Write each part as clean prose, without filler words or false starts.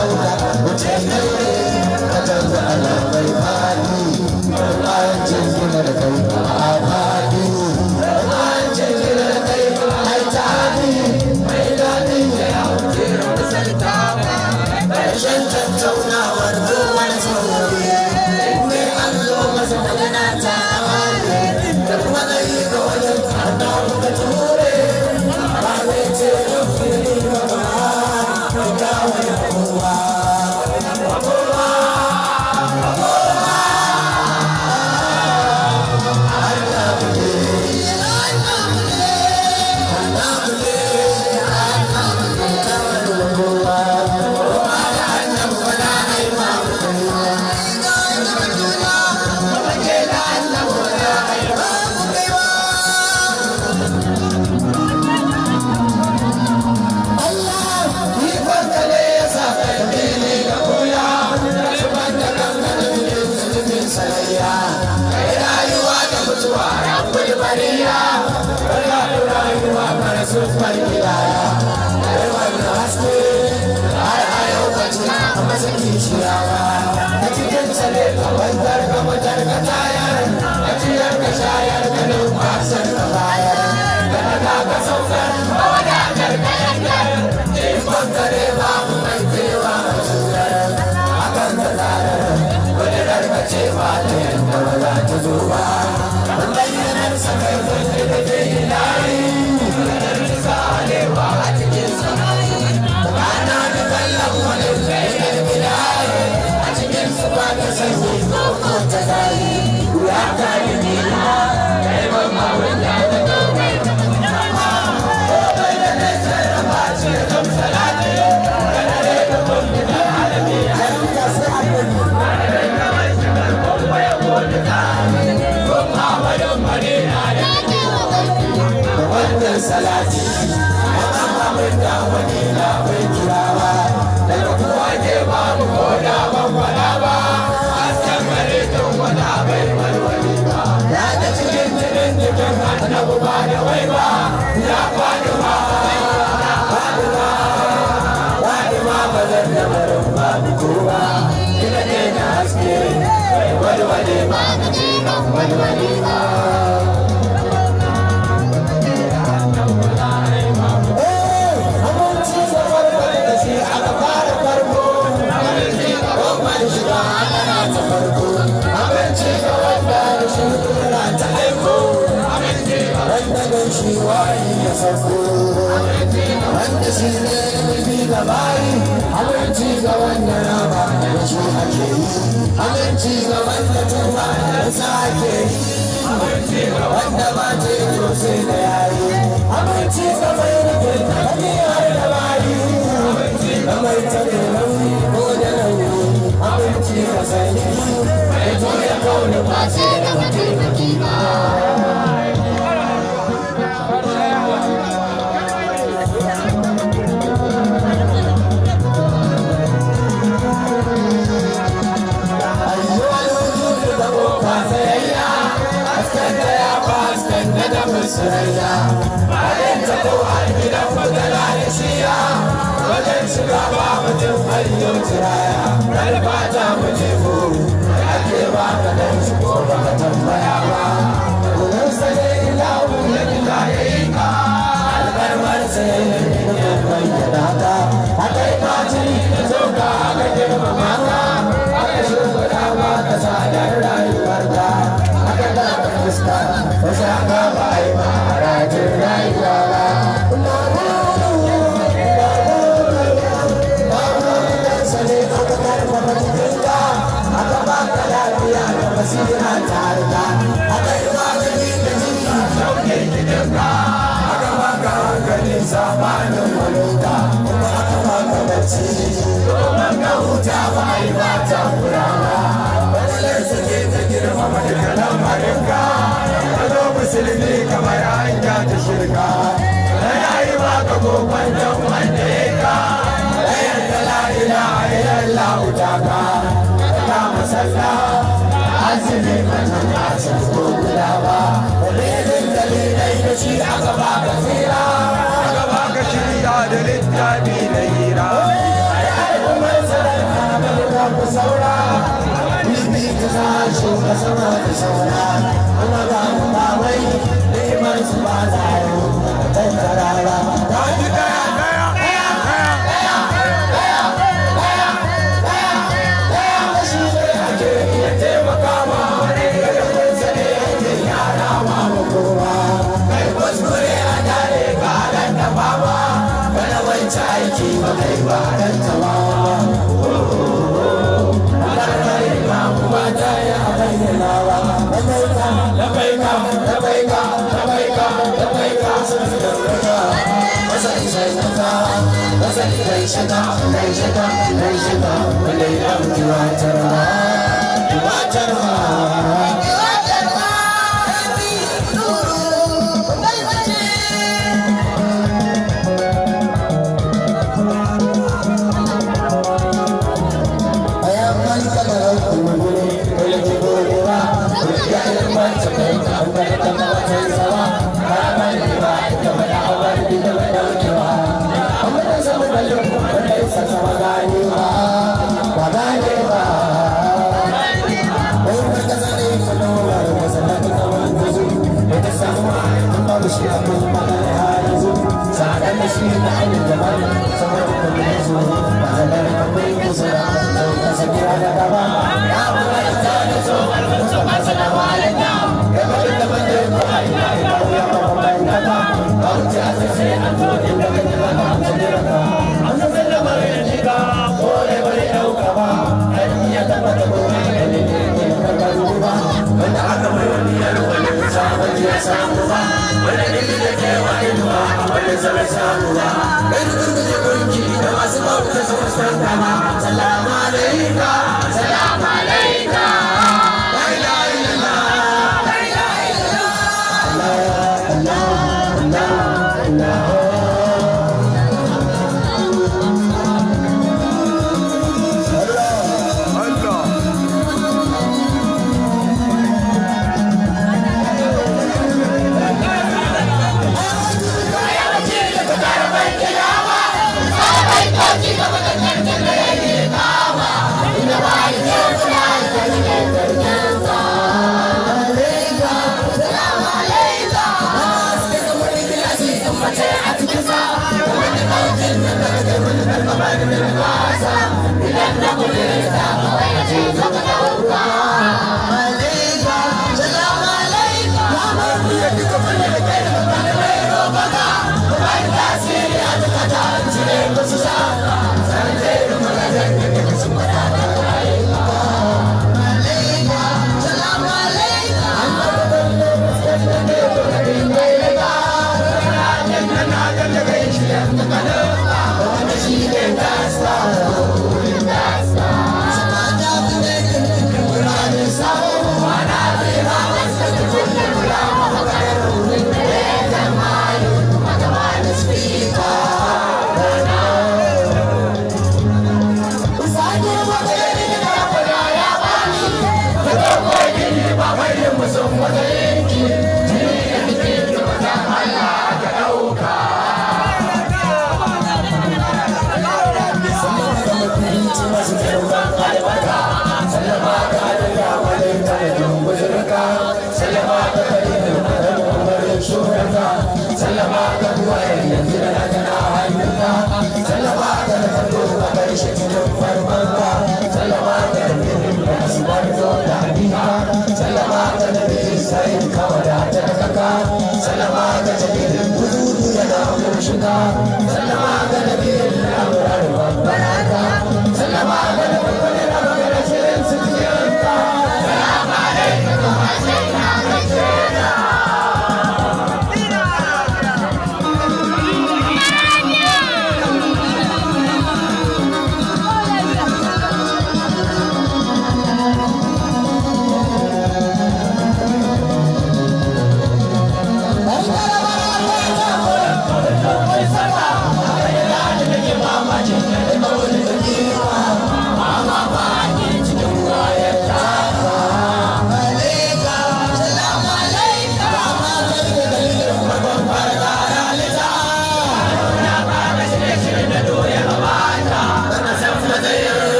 ɗauka wuce kai ka canza ala mai faɗi bayan jingina da kai a faɗi bayan jingina da kai ai taɗi mai daɗi ya wuce misalta ƙarshen tattaunawar ruwan sauri ne an zo masa magana ta ware da kuma ɗari ga wajen tsada muka ture ba zai ce yau fili ba ba ga wani kowa Super Gilaya, everyone has me. I hope that you come as a kishiawa. That you can say it, I wonder how much I got tired. That you have a child, and no pass and the fire. That I got so far, oh, I got it. If I'm the river, I feel I'm a sugar. I can't the ladder, but it had a chiva, and no one to do. And then you have something to the day. Salati, Muhammad da wani na bai kira ba, daga kowa ke ba mu koda ban fada ba, hasken gare kan wani bai walwali ba. Ya da cikin jinin jikin annabu ba da wai ba, ya faɗi ba, ba zan da barin ba mu kowa, ina ne na haske, bai walwali ba, ka ce kan walwali ba. Shi wani ya sauko wanda shi ne mafi labari abinci ga wanda rama da shi ake yi abinci ga wanda tuba da sa ake yi abinci ga wanda ba ce ko sai da yayi abinci ga mai rufin hanyar da bayi abinci ga mai tare nauyi ko da nauyi abinci ga sanyi mai toya kauna ba sai da mataimaki ba. Sarayya, bayan ta ko a gidan magana da shiya, wajen shiga ba mutum hanyar tiraya, ɗalba ta mace ko ya ke ba ka dan shi ko ba ka tambaya ba. Kullum sai ilahu ya kila ya yi ka, albarmar sai ya bayyana ka, aka yi kaciri da zoga aka girmama ka, aka shugaba ba ka sadar rayuwar ka, aka daga fuska, wasu aka ba a yi ma harajin rayuwa ba. Aka ba ka lafiya da basira ta harka, aka yi magani da jini shauke gidanka, aka ba ka hankali zamanin walinka, kuma aka ba ka bacci domin ka huta ba a yi ba ta kurana. Matsalar suke ta girmama daga lamarinka, ka zo musulmi kamar hanya ta shirka, na yayi ba ka gogon don wanda ya ka, na yarda la'ila a yi lalata ka. Masalla, azumi mutum a san ko guda ba, dalilin dalilai da shi aka ba ka tsira, aka ba ka shirya da littafi na hira. saura bibi ta tashi ka sama da saura kuma ga mu ba wai neman su ba za a yi tattarara ta ji daya shi ne ake iya taimaka ma wani garin zane yake yara ma kowa kai kuskure a tare ka dan da fama kana wancan aiki ba kai ba dan tawa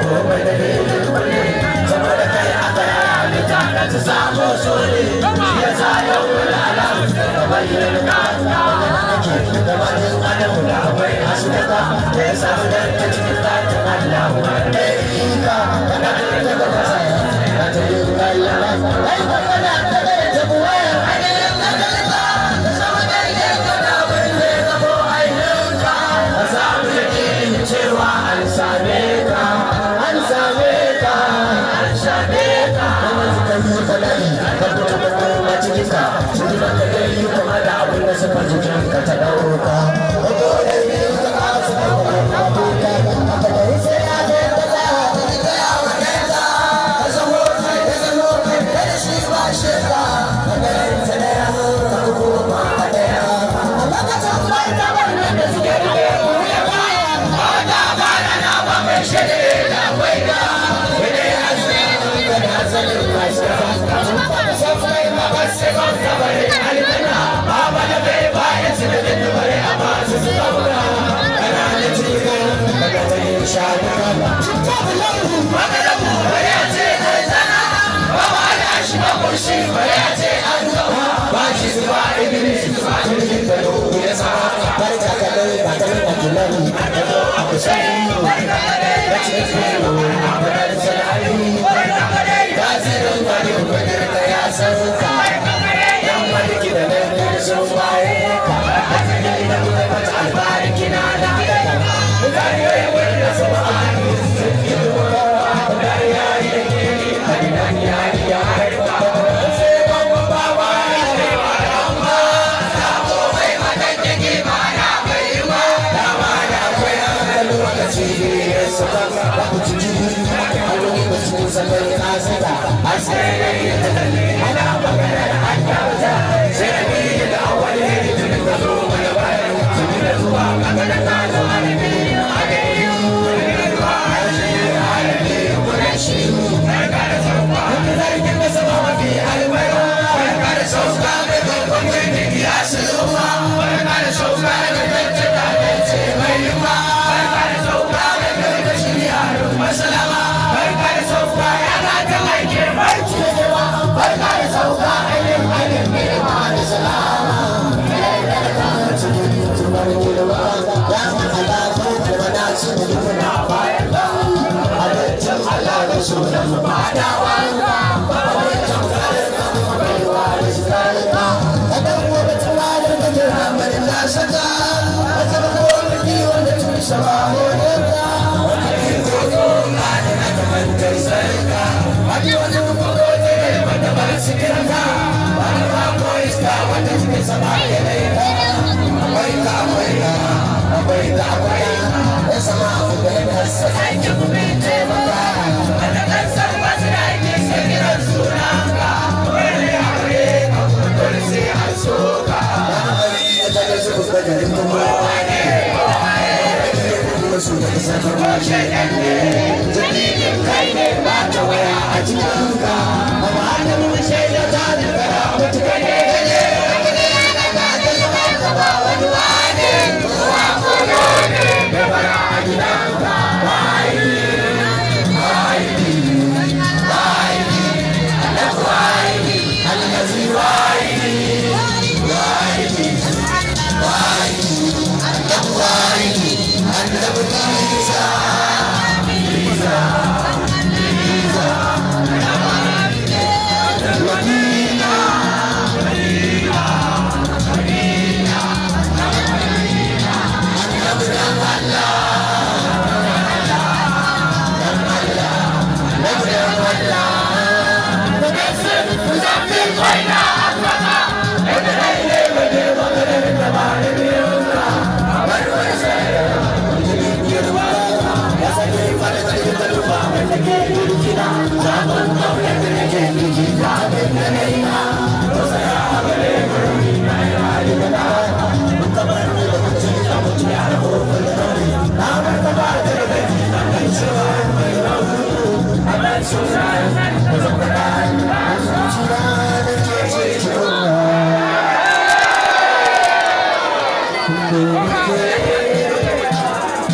komai da dalilin kulle saboda kai aka yaya mutane ta samu sole ya sa yau wani alamu da bayyana kanta da bakin adam da akwai haskaka da ya samu da ta cikin zatin Allah wanda ya yi ka kana da ta kasa na ta yi rayuwa ai ba kana da ta buwa ainihin makalba da sama da idan ka da wanda ya zabo ainihin ka a samu da ke cewa an same ka an same ka an same ka kuma suka yi falari ka fito da kuma cikin ka su ji maka dai yi kuma da abin da suka jikin ka ta ɗauka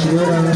Terima kasih.